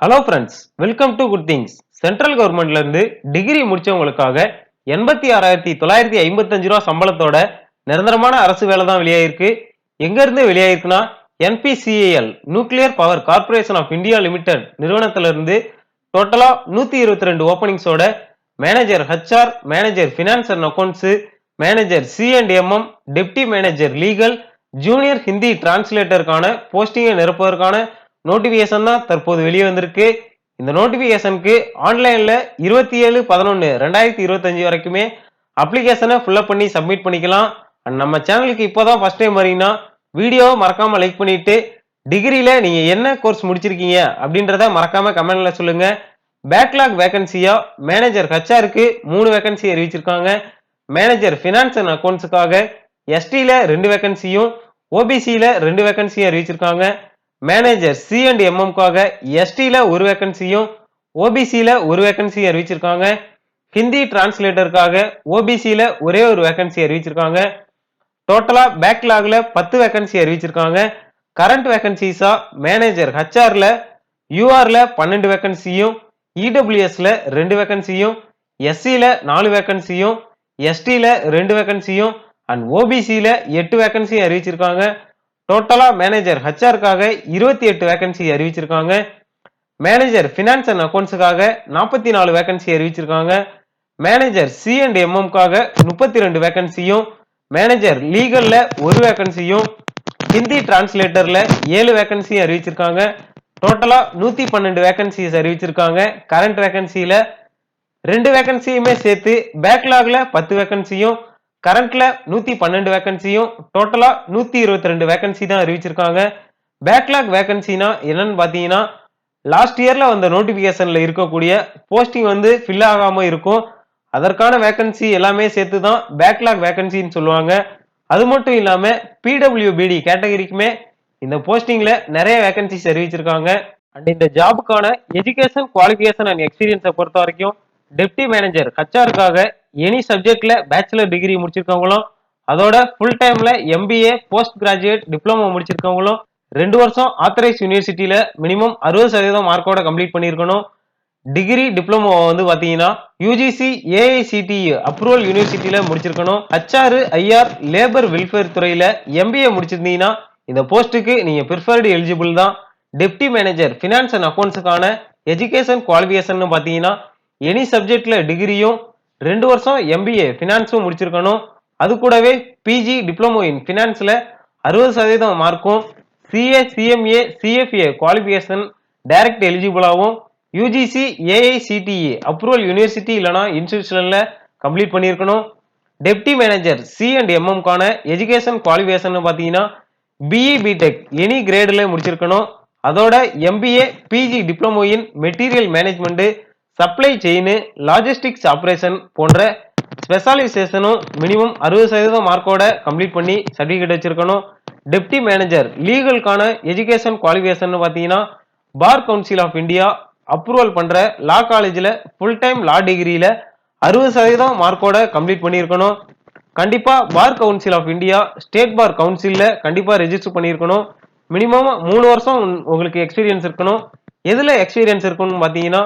Hello friends, welcome to good things. Central கவர்மெண்ட்ல இருந்து degree முடிச்சவங்களுக்காக 86,955 ரூபா சம்பளத்தோட நிரந்தரமான அரசு வேலை தான் வெளியாயிருக்கு. எங்க இருந்து வெளியாயிருக்குன்னா NPCIL nuclear power corporation of India limited நிறுவனத்துல இருந்து டோட்டலா 122 ஓபனிங்ஸோட manager HR, manager finance and accounts, manager C&MM, deputy manager legal, junior Hindi டிரான்ஸ்லேட்டருக்கான போஸ்டிங்கை நிரப்புவதற்கான நோட்டிபிகேஷன் தான் தற்போது வெளியே வந்திருக்கு. இந்த நோட்டிபிகேஷனுக்கு ஆன்லைன்ல 27/11/2025 வரைக்குமே அப்ளிகேஷனை ஃபில்அப் பண்ணி சப்மிட் பண்ணிக்கலாம். அண்ட் நம்ம சேனலுக்கு இப்போதான் ஃபர்ஸ்ட் டைம் வரீங்கன்னா வீடியோவை மறக்காம லைக் பண்ணிட்டு டிகிரியில நீங்க என்ன கோர்ஸ் முடிச்சிருக்கீங்க அப்படின்றத மறக்காம கமெண்ட்ல சொல்லுங்க. பேக்லாக் வேகன்சியா மேனேஜர் ஹச்ஆருக்கு 3 வேகன்சி அறிவிச்சிருக்காங்க. மேனேஜர் பினான்ஸ் அண்ட் அக்கௌண்ட்ஸுக்காக எஸ்டில 2 வேகன்சியும் ஓபிசியில 2 வேகன்சியும் அறிவிச்சிருக்காங்க. மேனேஜர் C&MM எஸ்டில 1 வேகன்சியும் ஓபிசியில 1 வேகன்சி அறிவிச்சிருக்காங்க. ஹிந்தி டிரான்ஸ்லேட்டருக்காக ஓபிசியில ஒரே ஒரு வேகன்சி அறிவிச்சிருக்காங்க. டோட்டலா பேக்லாக்ல 10 வேகன்சி அறிவிச்சிருக்காங்க. கரண்ட் வேகன்சிஸா மேனேஜர் ஹச்ஆர்ல யூஆர்ல 12 வேகன்சியும், இடபிள்யூஎஸ்ல 2 வேகன்சியும், எஸ்சில 4 வேகன்சியும், எஸ்டில 2 வேகன்சியும் அண்ட் ஓபிசியில 8 வேகன்சி அறிவிச்சிருக்காங்க. டோட்டலா மேனேஜர் ஹச்ஆருக்காக 28 வேகன்சி அறிவிச்சிருக்காங்க. மேனேஜர் பினான்ஸ் அண்ட் அக்கௌண்ட்ஸுக்காக 44 வேகன்சி அறிவிச்சிருக்காங்க. மேனேஜர் C&MMக்காக 32 வேகன்சியும், மேனேஜர் லீகல்ல 1 வேகன்சியும், ஹிந்தி டிரான்ஸ்லேட்டர்ல 7 வேகன்சி அறிவிச்சிருக்காங்க. டோட்டலா 112 வேகன்சிஸ் அறிவிச்சிருக்காங்க. கரண்ட் வேகன்சியில 2 வேகன்சியுமே சேர்த்து பேக்லாக்ல 10 வேகன்சியும், கரண்ட்ல 112 வேகன்சியும், டோட்டலா 122 வேகன்சி தான் அறிவிச்சிருக்காங்க. பேக்லாக் வேகன்சினா என்னன்னு பாத்தீங்கன்னா லாஸ்ட் இயர்ல வந்த நோட்டிபிகேஷன்ல இருக்கக்கூடிய போஸ்டிங் ஃபில் ஆகாம இருக்கும். அதற்கான வேகன்சி எல்லாமே சேர்த்து தான் பேக்லாக் வேகன்சின்னு சொல்லுவாங்க. அது மட்டும் இல்லாம PWBD கேட்டகரிக்குமே இந்த போஸ்டிங்ல நிறைய வேகன்சிஸ் அறிவிச்சிருக்காங்க. அண்ட் இந்த ஜாபுக்கான எஜுகேஷன் குவாலிஃபிகேஷன் அண்ட் எக்ஸ்பீரியன்ஸை பொறுத்த வரைக்கும் டெப்டி மேனேஜர் ஹச்ஆருக்காக எனி சப்ஜெக்ட்ல பேச்சுலர் டிகிரி முடிச்சிருக்கவங்களும், அதோட ஃபுல் டைம்ல MBA போஸ்ட் கிராஜுவேட் டிப்ளமோ முடிச்சிருக்கவங்களும் 2 வருஷம் ஆத்தரைஸ் யூனிவர்சிட்டியில மினிமம் 60% மார்க்கோட கம்ப்ளீட் பண்ணியிருக்கணும். டிகிரி டிப்ளமோ பாத்தீங்கன்னா UGC AICTE அப்ரூவல் யூனிவர்சிட்டியில முடிச்சிருக்கணும். HR IR லேபர் வெல்ஃபேர் துறையில MBA முடிச்சிருந்தீங்கன்னா இந்த போஸ்ட்டுக்கு நீங்க ப்ரிஃபர்டு எலிஜிபிள் தான். டெப்டி மேனேஜர் பினான்ஸ் அண்ட் அக்கௌண்ட்ஸுக்கான எஜுகேஷன் குவாலிஃபிகேஷன் பாத்தீங்கன்னா எனி சப்ஜெக்ட்ல டிகிரியும் 2 வருஷம் MBA பினான்ஸும் முடிச்சிருக்கணும். அது கூடவே PG டிப்ளமோ இன் பினான்ஸ்ல 60% மார்க்கும், CA CMA CFA qualification direct எலிஜிபிளாகவும் UGC AICTE அப்ரூவல் யூனிவர்சிட்டி இல்லனா இன்ஸ்டிடியூஷன்ல கம்ப்ளீட் பண்ணியிருக்கணும். டெப்டி மேனேஜர் C&MMக்கான எஜுகேஷன் குவாலிஃபிகேஷன் பாத்தீங்கன்னா BE BTech எனி கிரேட்ல முடிச்சிருக்கணும். அதோட MBA PG diploma in material management, supply chain, logistics operation போன்ற ஸ்பெஷலைசேஷனும் மினிமம் 60% மார்க்கோட கம்ப்ளீட் பண்ணி சர்டிபிகேட் வச்சிருக்கணும். டெப்டி மேனேஜர் லீகலுக்கான எஜுகேஷன் குவாலிஃபிகேஷன் பாத்தீங்கன்னா bar council of India approval பண்ற லா காலேஜ்ல ஃபுல் டைம் லா டிகிரியில 60% மார்க்கோட கம்ப்ளீட் பண்ணியிருக்கணும். கண்டிப்பா பார் கவுன்சில் ஆஃப் இந்தியா ஸ்டேட் பார் கவுன்சில்ல கண்டிப்பா ரெஜிஸ்டர் பண்ணியிருக்கணும். மினிமம் 3 வருஷம் உங்களுக்கு எக்ஸ்பீரியன்ஸ் இருக்கணும். எதுல எக்ஸ்பீரியன்ஸ் இருக்கணும் பாத்தீங்கன்னா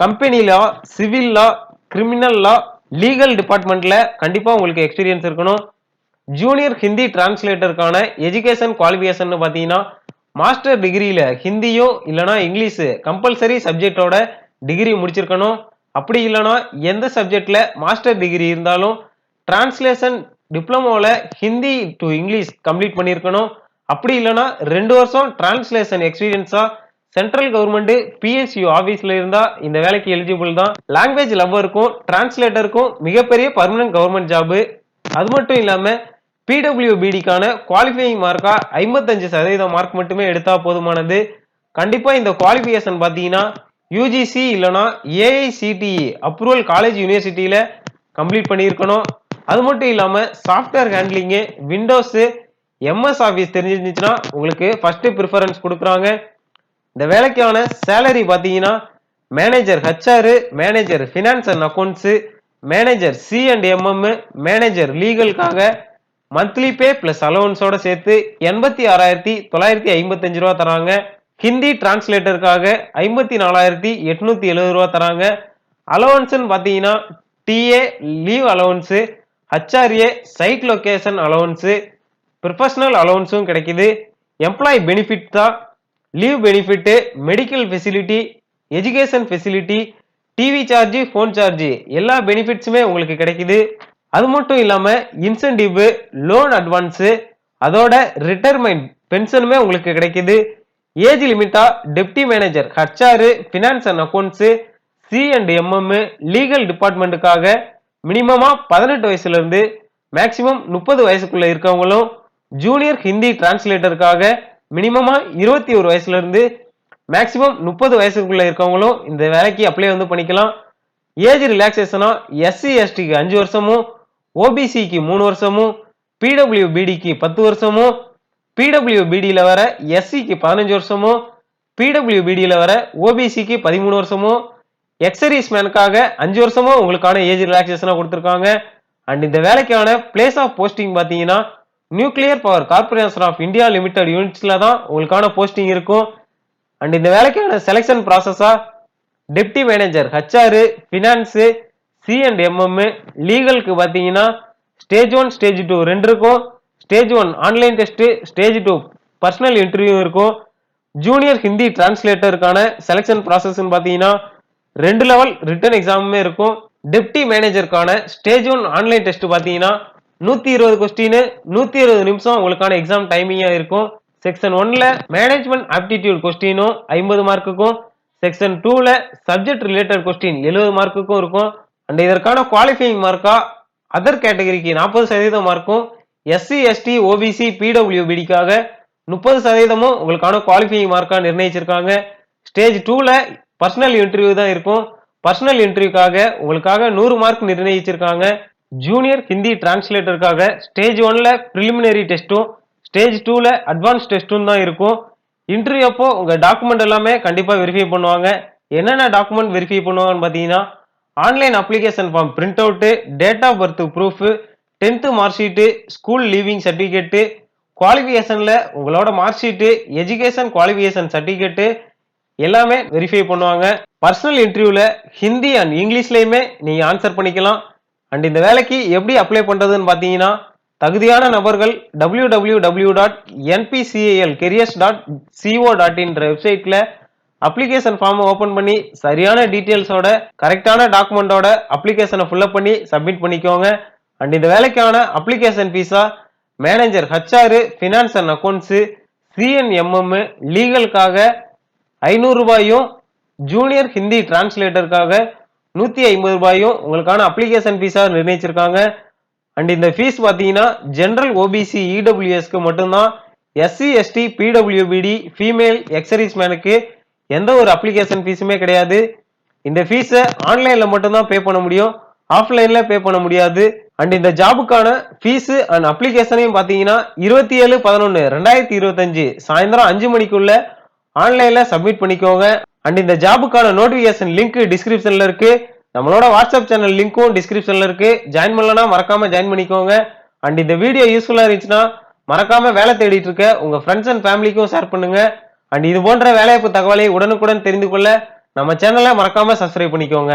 கம்பெனி லா, சிவில் லா, கிரிமினல் லா, லீகல் டிபார்ட்மெண்ட்ல கண்டிப்பா உங்களுக்கு எக்ஸ்பீரியன்ஸ் இருக்கணும். ஜூனியர் ஹிந்தி டிரான்ஸ்லேட்டருக்கான எஜுகேஷன் குவாலிஃபிகேஷன் பாத்தீங்கன்னா மாஸ்டர் டிகிரியில ஹிந்தியும் இல்லனா இங்கிலீஷ் கம்பல்சரி சப்ஜெக்டோட டிகிரி முடிச்சிருக்கணும். அப்படி இல்லனா எந்த சப்ஜெக்ட்ல மாஸ்டர் டிகிரி இருந்தாலும் டிரான்ஸ்லேஷன் டிப்ளமோல ஹிந்தி டு இங்கிலீஷ் கம்ப்ளீட் பண்ணியிருக்கணும். அப்படி இல்லனா 2 வருஷம் டிரான்ஸ்லேஷன் எக்ஸ்பீரியன்ஸா சென்ட்ரல் கவர்மெண்ட் PSU ஆபீஸ்ல இருந்தா இந்த வேலைக்கு எலிஜிபிள் தான். லாங்குவேஜ் லவ்வருக்கும் டிரான்ஸ்லேட்டருக்கும் மிகப்பெரிய பர்மனன்ட் கவர்மெண்ட் ஜாப். அது மட்டும் இல்லாம PWBDக்கான குவாலிஃபையிங் மார்க்கா 55% மார்க் மட்டுமே எடுத்தா போதுமானது. கண்டிப்பா இந்த குவாலிஃபிகேஷன் பாத்தீங்கன்னா UGC இல்லனா AICTE அப்ரூவல் காலேஜ் யூனிவர்சிட்டியில கம்ப்ளீட் பண்ணியிருக்கணும். அது மட்டும் இல்லாம software handling, Windows, MS office தெரிஞ்சிருந்துச்சுன்னா உங்களுக்கு ஃபர்ஸ்ட் ப்ரிஃபரன்ஸ் கொடுக்குறாங்க. இந்த வேலைக்கான சேலரி பாத்தீங்கன்னா manager HR, manager finance and accounts, manager C&MM, manager லீகலுக்காக மந்த்லி பே பிளஸ் அலவன்ஸோட சேர்த்து 86,955 ரூபா தராங்க. ஹிந்தி டிரான்ஸ்லேட்டருக்காக 54,870 ரூபா தராங்க. அலவன்ஸ்ன்னு பாத்தீங்கன்னா DA leave allowance, HRA site location allowance, professional அலவன்ஸும் கிடைக்குது. எம்ப்ளாயி பெனிஃபிட் தான் leave benefit, medical facility, education facility, TV charge, phone charge எல்லா பெனிஃபிட்ஸுமே உங்களுக்கு கிடைக்குது. அது மட்டும் இல்லாம இன்சென்டிவ், லோன் அட்வான்ஸ், அதோட ரிட்டையர்மெண்ட் பென்ஷனுமே உங்களுக்கு கிடைக்குது. ஏஜ் லிமிட்டா deputy manager, HR, finance and accounts, C&MM legal டிபார்ட்மெண்ட்டுக்காக மினிமமா 18 வயசுல இருந்து மேக்சிமம் 30 வயசுக்குள்ள இருக்கவங்களும், ஜூனியர் ஹிந்தி டிரான்ஸ்லேட்டருக்காக மினிமமா 21 வயசுல இருந்து மேக்சிமம் 30 வயசுக்குள்ள இருக்கவங்களும் இந்த வேலைக்கு அப்ளை பண்ணிக்கலாம். ஏஜ் ரிலாக்ஸேஷனா SC STக்கு 5 வருஷமும், OBCக்கு 3 வருஷமும், PWBDக்கு 10 வருஷமும், PWBDல வர SCக்கு 15 வருஷமும், PWBDல வர OBCக்கு 13 வருஷமும், எக்ஸர்வீஸ் மேனுக்காக 5 வருஷமும் உங்களுக்கான ஏஜ் ரிலாக்ஸேஷனா கொடுத்திருக்காங்க. அண்ட் இந்த வேலைக்கான பிளேஸ் ஆஃப் போஸ்டிங் பாத்தீங்கன்னா Nuclear power corporation of India Limited யூனிட்ஸ்ல தான் உங்களுக்கான போஸ்டிங் இருக்கும். அண்ட் இந்த வேலைக்கான செலக்ஷன் ப்ராசஸா deputy manager, HR, finance, C&MM லீகலுக்கு பாத்தீங்கன்னா ஸ்டேஜ் 1 ஸ்டேஜ் 2 ரெண்டு இருக்கும். Stage 1 online test, stage 2 personal interview இருக்கும். ஜூனியர் ஹிந்தி டிரான்ஸ்லேட்டருக்கான செலக்ஷன் ப்ராசஸ் பாத்தீங்கன்னா 2 லெவல் ரிட்டன் எக்ஸாமுமே இருக்கும். டெப்டி மேனேஜருக்கான ஸ்டேஜ் 1 ஆன்லைன் டெஸ்ட் பாத்தீங்கன்னா 120 கொஸ்டின், 120 நிமிஷம் உங்களுக்கான எக்ஸாம் டைமிங்கா இருக்கும். செக்ஷன் 1ல மேனேஜ்மெண்ட் ஆப்டிடியூட் கொஸ்டினும் 50 மார்க்குக்கும், செக்ஷன் 2ல சப்ஜெக்ட் ரிலேட்டட் கொஸ்டின் 70 மார்க்குக்கும் இருக்கும். அண்ட் இதற்கான குவாலிஃபையிங் மார்க்கா அதர் கேட்டகரிக்கு 40% மார்க்கும், SC ST OBC PWBDக்காக 30% உங்களுக்கான குவாலிஃபையிங் மார்க்கா நிர்ணயிச்சிருக்காங்க. ஸ்டேஜ் 2ல பர்சனல் இன்டர்வியூ தான் இருக்கும். பர்சனல் இன்டர்வியூக்காக உங்களுக்காக 100 மார்க் நிர்ணயிச்சிருக்காங்க. ஜூனியர் ஹிந்தி டிரான்ஸ்லேட்டருக்காக ஸ்டேஜ் 1ல பிரிலிமினரி டெஸ்டும், ஸ்டேஜ் 2ல அட்வான்ஸ் டெஸ்டும் தான் இருக்கும். இன்டர்வியூ அப்போ உங்க டாக்குமெண்ட் எல்லாமே கண்டிப்பா வெரிஃபை பண்ணுவாங்க. என்னென்ன டாக்குமெண்ட் வெரிஃபை பண்ணுவாங்கன்னு பாத்தீங்கன்னா online application form print out, date of birth proof, 10th mark sheet, school leaving certificate, குவாலிஃபிகேஷன்ல உங்களோட mark sheet, education qualification certificate எல்லாமே வெரிஃபை பண்ணுவாங்க. பர்சனல் இன்டர்வியூல ஹிந்தி அண்ட் இங்கிலீஷ்லயுமே நீங்க ஆன்சர் பண்ணிக்கலாம். அண்ட் இந்த வேலைக்கு எப்படி அப்ளை பண்றதுன்னு பாத்தீங்கன்னா தகுதியான நபர்கள் www.npcalcareers.co.in வெப்சைட்ல அப்ளிகேஷன் ஃபார்ம் ஓபன் பண்ணி சரியான டீடைல்ஸோட கரெக்டான டாக்குமெண்டோட அப்ளிகேஷனை ஃபில் பண்ணி சப்மிட் பண்ணிக்கோங்க. அண்ட் இந்த வேலைக்கான அப்ளிகேஷன் ஃபீஸா manager, HR, finance and accounts, C&MM லீகலுக்காக 500 ரூபாயும், ஜூனியர் ஹிந்தி டிரான்ஸ்லேட்டருக்காக 150 ரூபாயும் உங்களுக்கான அப்ளிகேஷன் ஃபீஸா நிர்ணயிச்சிருக்காங்க. அண்ட் இந்த ஃபீஸ் பாத்தீங்கன்னா ஜெனரல் OBC EWSக்கு மட்டும்தான். SC ST PWBD ஃபீமேல் எக்ஸர்வீஸ் மேனுக்கு எந்த ஒரு அப்ளிகேஷன் ஃபீஸுமே கிடையாது. இந்த ஃபீஸை ஆன்லைன்ல மட்டும்தான் பே பண்ண முடியும், ஆஃப்லைன்ல பே பண்ண முடியாது. அண்ட் இந்த ஜாபுக்கான ஃபீஸ் அண்ட் அப்ளிகேஷனையும் பாத்தீங்கன்னா 27/11/2025 சாயந்தரம் 5 மணிக்குள்ள ஆன்லைன்ல சப்மிட் பண்ணிக்கோங்க. அண்ட் இந்த ஜாபுக்கான நோட்டிபிகேஷன் லிங்க் டிஸ்கிரிப்ஷன்ல இருக்கு. நம்மளோட வாட்ஸ்அப் சேனல் லிங்க்கும் டிஸ்கிரிப்ஷன்ல இருக்கு. ஜாயின் பண்ணலனா மறக்காம ஜாயின் பண்ணிக்கோங்க. அண்ட் இந்த வீடியோ யூஸ்ஃபுல்லா இருந்துச்சுன்னா மறக்காம வேலை தேடிட்டு இருக்க உங்க ஃப்ரெண்ட்ஸ் அண்ட் ஃபேமிலிக்கும் ஷேர் பண்ணுங்க. அண்ட் இது போன்ற வேலைவாய்ப்பு தகவலை உடனுக்குடன் தெரிந்து கொள்ள நம்ம சேனலை மறக்காம சப்ஸ்கிரைப் பண்ணிக்கோங்க.